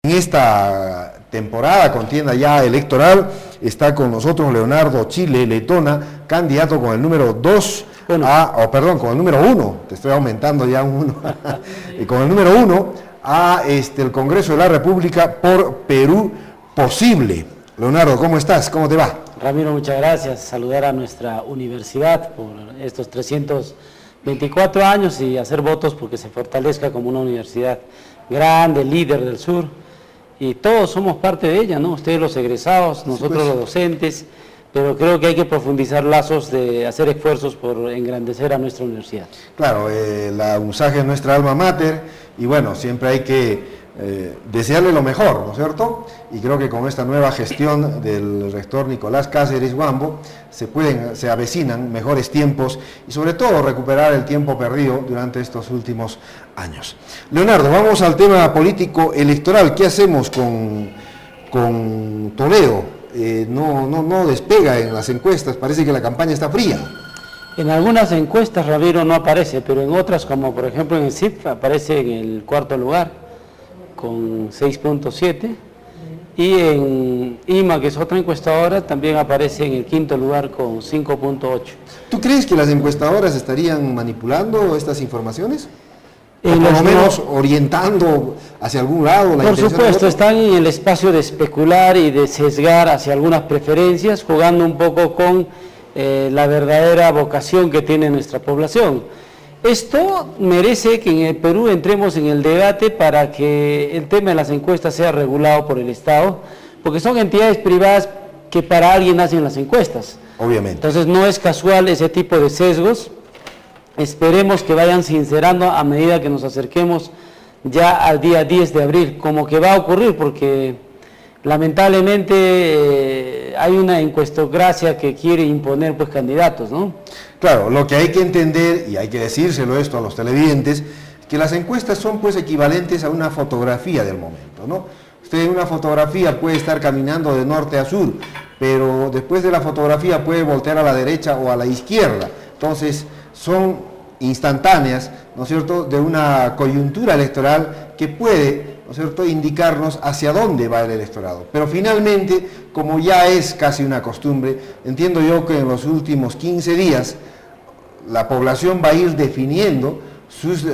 En esta temporada, contienda ya electoral, está con nosotros Leonardo Chile Letona, candidato con el número 2, con el número 1, te estoy aumentando ya un 1, con el número 1 a el Congreso de la República por Perú Posible. Leonardo, ¿cómo estás? ¿Cómo te va? Ramiro, muchas gracias. Saludar a nuestra universidad por estos 324 años y hacer votos porque se fortalezca como una universidad grande, líder del sur. Y todos somos parte de ella, ¿no? Ustedes los egresados, nosotros los docentes, pero creo que hay que profundizar lazos de hacer esfuerzos por engrandecer a nuestra universidad. Claro, la UNSAG es nuestra alma mater y bueno, siempre hay que desearle lo mejor, ¿no es cierto? Y creo que con esta nueva gestión del rector Nicolás Cáceres Huambo se avecinan mejores tiempos y sobre todo recuperar el tiempo perdido durante estos últimos años. Leonardo, vamos al tema político electoral. ¿Qué hacemos con Toledo? No despega en las encuestas, parece que la campaña está fría. En algunas encuestas Ramiro no aparece, pero en otras, como por ejemplo en el CIP, aparece en el cuarto lugar con 6.7, y en IMA, que es otra encuestadora, también aparece en el quinto lugar con 5.8. ¿Tú crees que las encuestadoras estarían manipulando estas informaciones? O por lo menos orientando hacia algún lado la intención. Por supuesto, están en el espacio de especular y de sesgar hacia algunas preferencias, jugando un poco con la verdadera vocación que tiene nuestra población. Esto merece que en el Perú entremos en el debate para que el tema de las encuestas sea regulado por el Estado, porque son entidades privadas que para alguien hacen las encuestas. Obviamente. Entonces no es casual ese tipo de sesgos. Esperemos que vayan sincerando a medida que nos acerquemos ya al día 10 de abril, como que va a ocurrir, porque lamentablemente hay una encuestocracia que quiere imponer pues candidatos, ¿no? Claro, lo que hay que entender, y hay que decírselo esto a los televidentes, que las encuestas son pues equivalentes a una fotografía del momento, ¿no? Usted en una fotografía puede estar caminando de norte a sur, pero después de la fotografía puede voltear a la derecha o a la izquierda. Entonces, son instantáneas, ¿no es cierto?, de una coyuntura electoral que puede, ¿no es cierto?, indicarnos hacia dónde va el electorado. Pero finalmente, como ya es casi una costumbre, entiendo yo que en los últimos 15 días la población va a ir definiendo sus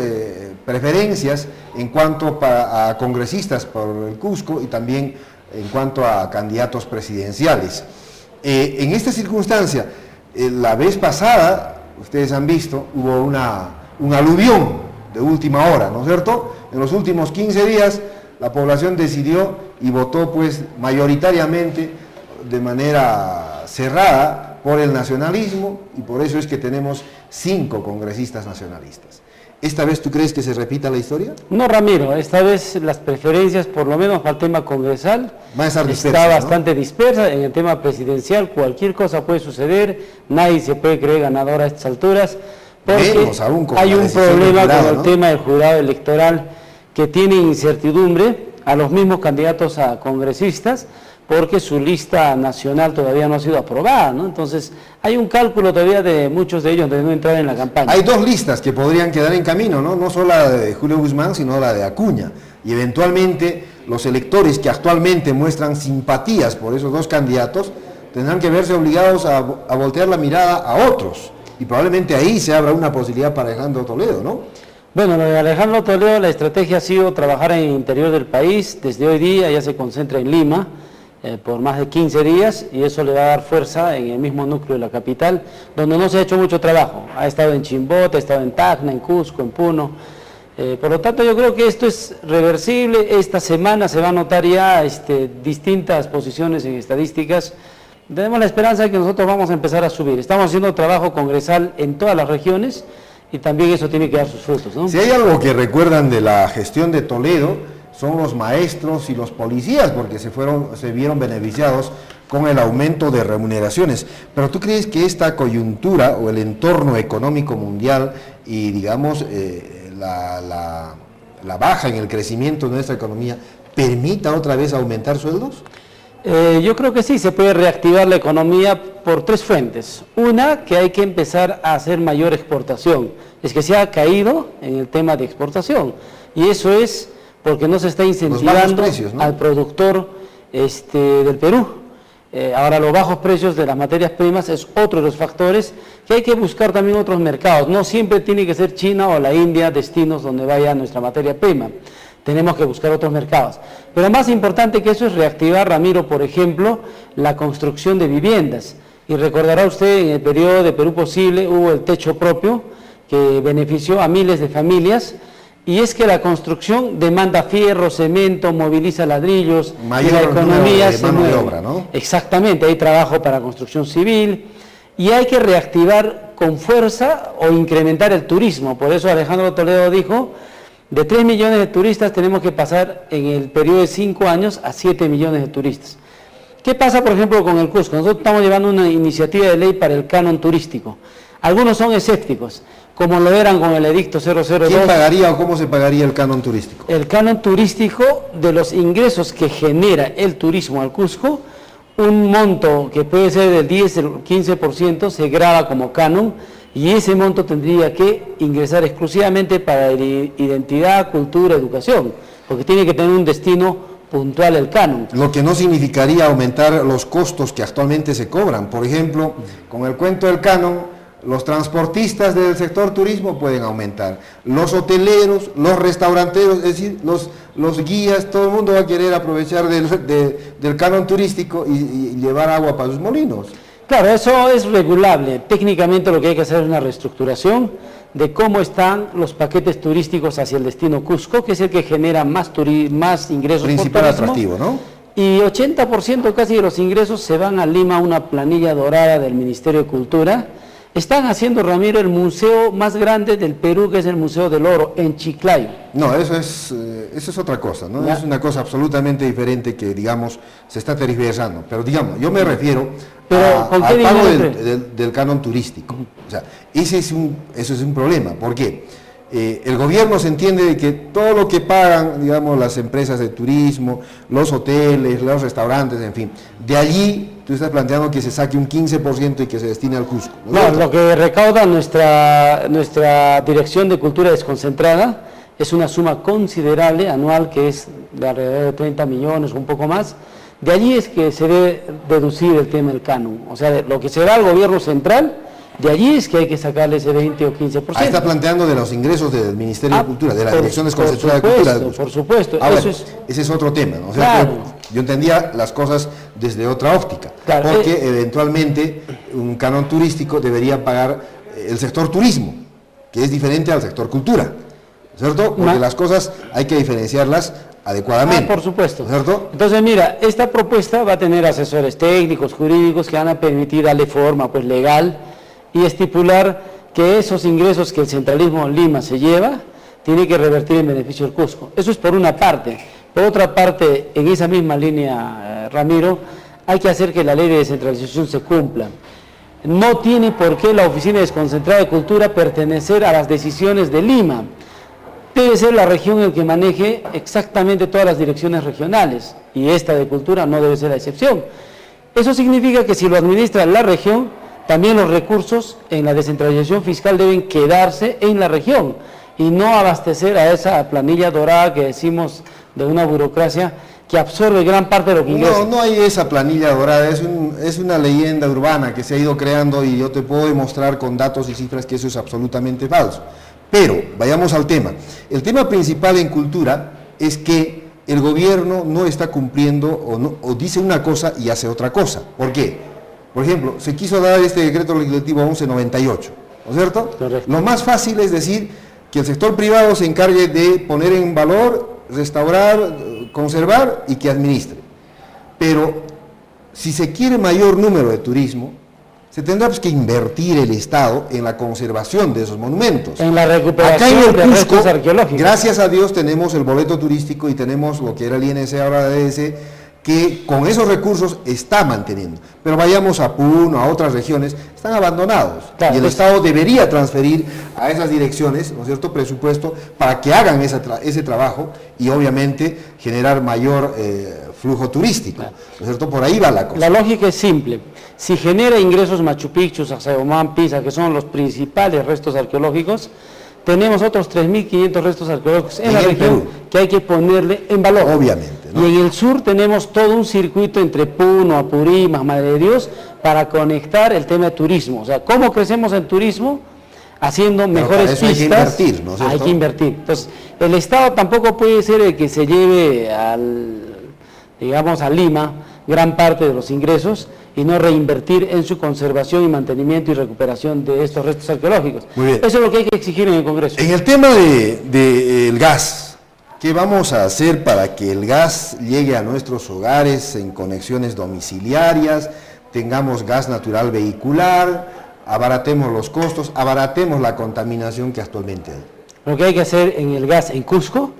preferencias en cuanto a congresistas por el Cusco y también en cuanto a candidatos presidenciales. En esta circunstancia, la vez pasada, ustedes han visto, hubo un aluvión de última hora, ¿no es cierto? En los últimos 15 días la población decidió y votó pues mayoritariamente de manera cerrada por el nacionalismo y por eso es que tenemos 5 congresistas nacionalistas. ¿Esta vez tú crees que se repita la historia? No, Ramiro, esta vez las preferencias, por lo menos para el tema congresal, van a estar dispersas, está bastante dispersa. En el tema presidencial cualquier cosa puede suceder, nadie se puede creer ganador a estas alturas, porque hay un problema con el tema del jurado electoral que tiene incertidumbre a los mismos candidatos a congresistas, porque su lista nacional todavía no ha sido aprobada, ¿no? Entonces, hay un cálculo todavía de muchos de ellos de no entrar en la campaña. Hay 2 listas que podrían quedar en camino, ¿no? No solo la de Julio Guzmán, sino la de Acuña. Y eventualmente los electores que actualmente muestran simpatías por esos 2 candidatos tendrán que verse obligados a voltear la mirada a otros. Y probablemente ahí se abra una posibilidad para Alejandro Toledo, ¿no? Bueno, lo de Alejandro Toledo, la estrategia ha sido trabajar en el interior del país. Desde hoy día ya se concentra en Lima por más de 15 días y eso le va a dar fuerza en el mismo núcleo de la capital, donde no se ha hecho mucho trabajo. Ha estado en Chimbote, ha estado en Tacna, en Cusco, en Puno. Por lo tanto, yo creo que esto es reversible. Esta semana se va a notar ya distintas posiciones en estadísticas. Tenemos la esperanza de que nosotros vamos a empezar a subir. Estamos haciendo trabajo congresal en todas las regiones y también eso tiene que dar sus frutos, ¿no? Si hay algo que recuerdan de la gestión de Toledo, son los maestros y los policías, porque se vieron beneficiados con el aumento de remuneraciones. Pero ¿tú crees que esta coyuntura o el entorno económico mundial y digamos la baja en el crecimiento de nuestra economía permita otra vez aumentar sueldos? Yo creo que sí, se puede reactivar la economía por 3 fuentes. Una, que hay que empezar a hacer mayor exportación. Es que se ha caído en el tema de exportación y eso es porque no se está incentivando precios, ¿no?, al productor del Perú. Ahora los bajos precios de las materias primas es otro de los factores que hay que buscar también otros mercados. No siempre tiene que ser China o la India destinos donde vaya nuestra materia prima. Tenemos que buscar otros mercados. Pero más importante que eso es reactivar, Ramiro, por ejemplo, la construcción de viviendas. Y recordará usted, en el periodo de Perú Posible hubo el techo propio que benefició a miles de familias. Y es que la construcción demanda fierro, cemento, moviliza ladrillos, y la economía se mueve. Obra, ¿no? Exactamente, hay trabajo para construcción civil y hay que reactivar con fuerza o incrementar el turismo. Por eso Alejandro Toledo dijo, de 3 millones de turistas tenemos que pasar en el periodo de 5 años a 7 millones de turistas. ¿Qué pasa, por ejemplo, con el Cusco? Nosotros estamos llevando una iniciativa de ley para el canon turístico. Algunos son escépticos, como lo eran con el edicto 002. ¿Quién pagaría o cómo se pagaría el canon turístico? El canon turístico, de los ingresos que genera el turismo al Cusco, un monto que puede ser del 10 al 15% se graba como canon y ese monto tendría que ingresar exclusivamente para identidad, cultura, educación, porque tiene que tener un destino puntual el canon. Lo que no significaría aumentar los costos que actualmente se cobran. Por ejemplo, con el cuento del canon, los transportistas del sector turismo pueden aumentar, los hoteleros, los restauranteros, es decir, los guías, todo el mundo va a querer aprovechar del canon turístico y llevar agua para sus molinos. Claro, eso es regulable. Técnicamente lo que hay que hacer es una reestructuración de cómo están los paquetes turísticos hacia el destino Cusco, que es el que genera más ingresos principal por turismo, atractivo, ¿no? Y 80% casi de los ingresos se van a Lima, una planilla dorada del Ministerio de Cultura. Están haciendo, Ramiro, el museo más grande del Perú, que es el Museo del Oro, en Chiclayo. No, eso es otra cosa, ¿no? Es una cosa absolutamente diferente que, digamos, se está tergiversando. Pero, digamos, yo me refiero al pago del canon turístico. O sea, eso es un problema. ¿Por qué? El gobierno se entiende de que todo lo que pagan, digamos, las empresas de turismo, los hoteles, los restaurantes, en fin, de allí tú estás planteando que se saque un 15% y que se destine al Cusco. No, lo que recauda nuestra Dirección de Cultura Desconcentrada es una suma considerable anual que es de alrededor de 30 millones, un poco más. De allí es que se debe deducir el tema del canon. O sea, lo que se da al gobierno central, de allí es que hay que sacarle ese 20 o 15%. Ahí está planteando de los ingresos del Ministerio de Cultura, de la Dirección Desconcentrada de Cultura. Por supuesto. Ahora, ese es otro tema, ¿no? O sea, claro, yo entendía las cosas desde otra óptica, claro, porque eventualmente un canon turístico debería pagar el sector turismo, que es diferente al sector cultura, ¿cierto? Porque las cosas hay que diferenciarlas adecuadamente. Por supuesto. ¿Cierto? Entonces, mira, esta propuesta va a tener asesores técnicos, jurídicos, que van a permitir darle forma pues legal y estipular que esos ingresos que el centralismo en Lima se lleva, tiene que revertir en beneficio del Cusco. Eso es por una parte. Por otra parte, en esa misma línea, Ramiro, hay que hacer que la ley de descentralización se cumpla. No tiene por qué la Oficina Desconcentrada de Cultura pertenecer a las decisiones de Lima. Debe ser la región el que maneje exactamente todas las direcciones regionales, y esta de Cultura no debe ser la excepción. Eso significa que si lo administra la región, también los recursos en la descentralización fiscal deben quedarse en la región y no abastecer a esa planilla dorada que decimos de una burocracia que absorbe gran parte de lo que ingresa. No hay esa planilla dorada, es una leyenda urbana que se ha ido creando y yo te puedo demostrar con datos y cifras que eso es absolutamente falso. Pero, vayamos al tema. El tema principal en cultura es que el gobierno no está cumpliendo o dice una cosa y hace otra cosa. ¿Por qué? Por ejemplo, se quiso dar este decreto legislativo 1198, ¿no es cierto? Correcto. Lo más fácil es decir que el sector privado se encargue de poner en valor, restaurar, conservar y que administre. Pero si se quiere mayor número de turismo, se tendrá que invertir el Estado en la conservación de esos monumentos. En la recuperación acá en el de restos arqueológicos. Gracias a Dios tenemos el boleto turístico y tenemos lo que era el INC, ahora la DDC, que con esos recursos está manteniendo. Pero vayamos a Puno, a otras regiones, están abandonados. Claro, y el Estado debería transferir a esas direcciones, ¿no es cierto?, presupuesto para que hagan ese trabajo y obviamente generar mayor flujo turístico. Claro. ¿No es cierto? Por ahí va la cosa. La lógica es simple. Si genera ingresos Machu Picchu, Sacsayhuamán, Pisa, que son los principales restos arqueológicos, tenemos otros 3.500 restos arqueológicos en la región Perú, que hay que ponerle en valor. obviamente, ¿no? Y en el sur tenemos todo un circuito entre Puno, Apurímac, Madre de Dios, para conectar el tema de turismo. O sea, ¿cómo crecemos en turismo? Haciendo mejores para eso pistas. hay que invertir, ¿no es cierto? Hay que invertir. Entonces, el Estado tampoco puede ser el que se lleve digamos, a Lima gran parte de los ingresos y no reinvertir en su conservación y mantenimiento y recuperación de estos restos arqueológicos. Muy bien. Eso es lo que hay que exigir en el Congreso. En el tema del gas, ¿qué vamos a hacer para que el gas llegue a nuestros hogares en conexiones domiciliarias, tengamos gas natural vehicular, abaratemos los costos, abaratemos la contaminación que actualmente hay? Lo que hay que hacer en el gas en Cusco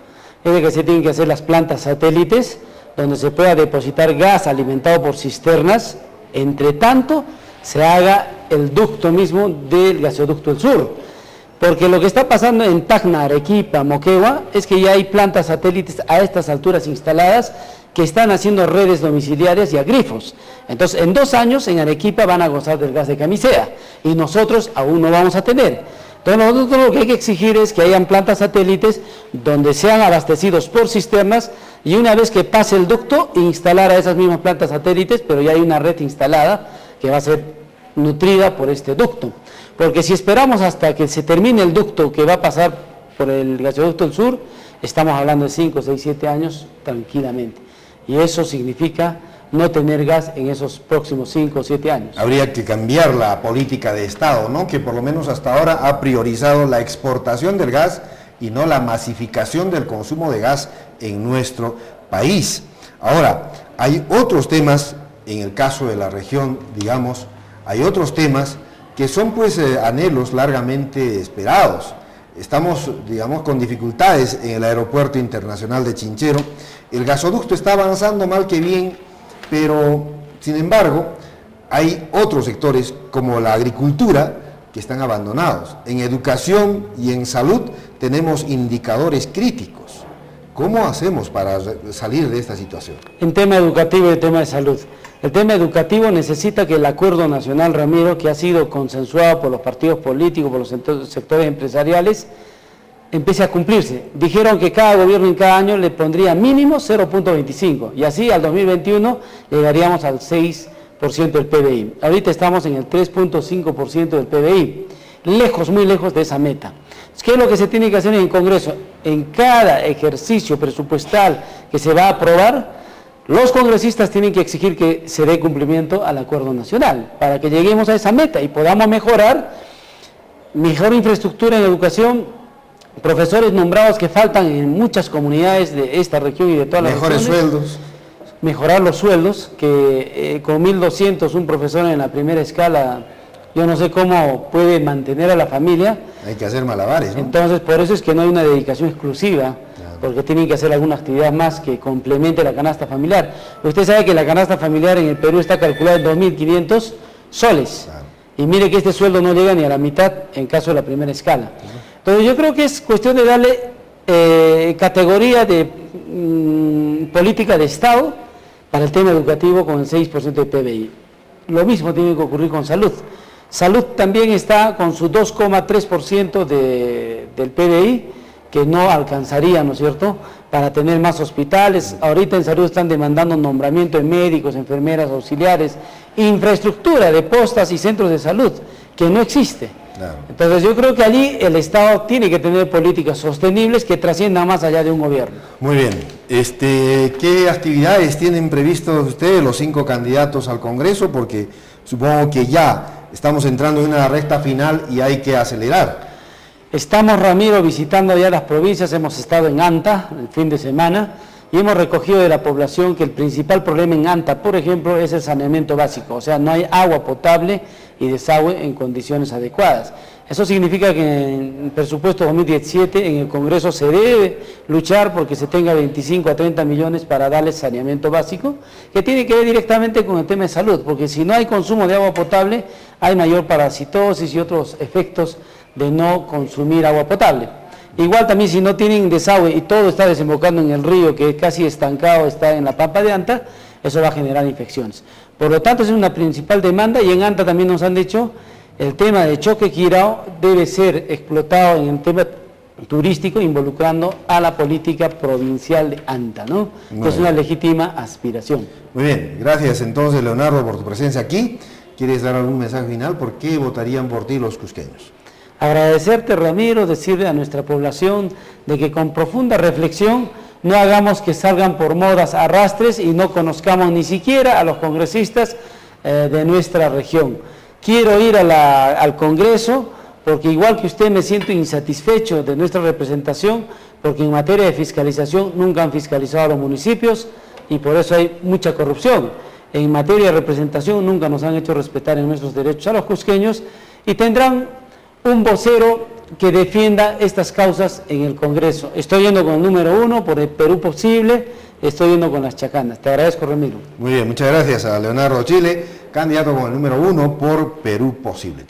es que se tienen que hacer las plantas satélites donde se pueda depositar gas alimentado por cisternas. Entre tanto, se haga el ducto mismo del gasoducto del sur. Porque lo que está pasando en Tacna, Arequipa, Moquegua, es que ya hay plantas satélites a estas alturas instaladas que están haciendo redes domiciliarias y a grifos. Entonces, en 2 años en Arequipa van a gozar del gas de Camisea y nosotros aún no vamos a tener. Entonces, nosotros lo que hay que exigir es que hayan plantas satélites donde sean abastecidos por cisternas y una vez que pase el ducto, instalar a esas mismas plantas satélites, pero ya hay una red instalada que va a ser nutrida por este ducto. Porque si esperamos hasta que se termine el ducto que va a pasar por el gasoducto del sur, estamos hablando de 5, 6, 7 años tranquilamente. Y eso significa no tener gas en esos próximos 5 o 7 años. Habría que cambiar la política de Estado, ¿no? Que por lo menos hasta ahora ha priorizado la exportación del gas y no la masificación del consumo de gas en nuestro país. Ahora, hay otros temas, en el caso de la región, digamos, hay otros temas que son pues anhelos largamente esperados. Estamos, digamos, con dificultades en el aeropuerto internacional de Chinchero. El gasoducto está avanzando mal que bien, pero sin embargo hay otros sectores como la agricultura que están abandonados. En educación y en salud tenemos indicadores críticos. ¿Cómo hacemos para salir de esta situación? En tema educativo y en tema de salud. El tema educativo necesita que el acuerdo nacional, Ramiro, que ha sido consensuado por los partidos políticos, por los sectores empresariales, empiece a cumplirse. Dijeron que cada gobierno en cada año le pondría mínimo 0.25 y así al 2021 llegaríamos al 6% del PBI. Ahorita estamos en el 3.5% del PBI, lejos, muy lejos de esa meta. ¿Qué es lo que se tiene que hacer en el Congreso? En cada ejercicio presupuestal que se va a aprobar, los congresistas tienen que exigir que se dé cumplimiento al acuerdo nacional para que lleguemos a esa meta y podamos mejorar, mejor infraestructura en educación, profesores nombrados que faltan en muchas comunidades de esta región y de todas las regiones. Mejores sueldos. Mejorar los sueldos, que con 1.200 un profesor en la primera escala, yo no sé cómo puede mantener a la familia. Hay que hacer malabares, ¿no? Entonces, por eso es que no hay una dedicación exclusiva, porque tienen que hacer alguna actividad más que complemente la canasta familiar. Usted sabe que la canasta familiar en el Perú está calculada en 2.500 soles. Claro. Y mire que este sueldo no llega ni a la mitad en caso de la primera escala. Entonces yo creo que es cuestión de darle categoría de política de Estado para el tema educativo con el 6% de PBI. Lo mismo tiene que ocurrir con salud. Salud también está con su 2,3% del PBI, que no alcanzaría, ¿no es cierto?, para tener más hospitales. Ahorita en salud están demandando nombramiento de médicos, enfermeras, auxiliares, infraestructura de postas y centros de salud, que no existe. Claro. Entonces yo creo que allí el Estado tiene que tener políticas sostenibles que trasciendan más allá de un gobierno. Muy bien. ¿Qué actividades tienen previstos ustedes, los 5 candidatos al Congreso? Porque supongo que ya estamos entrando en una recta final y hay que acelerar. Estamos, Ramiro, visitando ya las provincias, hemos estado en Anta el fin de semana y hemos recogido de la población que el principal problema en Anta, por ejemplo, es el saneamiento básico, o sea, no hay agua potable y desagüe en condiciones adecuadas. Eso significa que en el presupuesto 2017 en el Congreso se debe luchar porque se tenga 25 a 30 millones para darles saneamiento básico, que tiene que ver directamente con el tema de salud, porque si no hay consumo de agua potable, hay mayor parasitosis y otros efectos de no consumir agua potable. Igual también si no tienen desagüe y todo está desembocando en el río que casi estancado está en la pampa de Anta, eso va a generar infecciones. Por lo tanto es una principal demanda y en Anta también nos han dicho el tema de Choque Quirao debe ser explotado en el tema turístico, involucrando a la política provincial de Anta, ¿no? Que es una legítima aspiración. Muy bien, gracias entonces, Leonardo, por tu presencia aquí. ¿Quieres dar algún mensaje final? ¿Por qué votarían por ti los cusqueños? Agradecerte, Ramiro, decirle a nuestra población de que con profunda reflexión no hagamos que salgan por modas arrastres y no conozcamos ni siquiera a los congresistas de nuestra región. Quiero ir al Congreso porque igual que usted me siento insatisfecho de nuestra representación, porque en materia de fiscalización nunca han fiscalizado a los municipios y por eso hay mucha corrupción. En materia de representación nunca nos han hecho respetar en nuestros derechos a los cusqueños y tendrán un vocero que defienda estas causas en el Congreso. Estoy yendo con el número 1 por el Perú Posible, estoy yendo con las chacanas. Te agradezco, Ramiro. Muy bien, muchas gracias a Leonardo Chile, candidato con el número 1 por Perú Posible.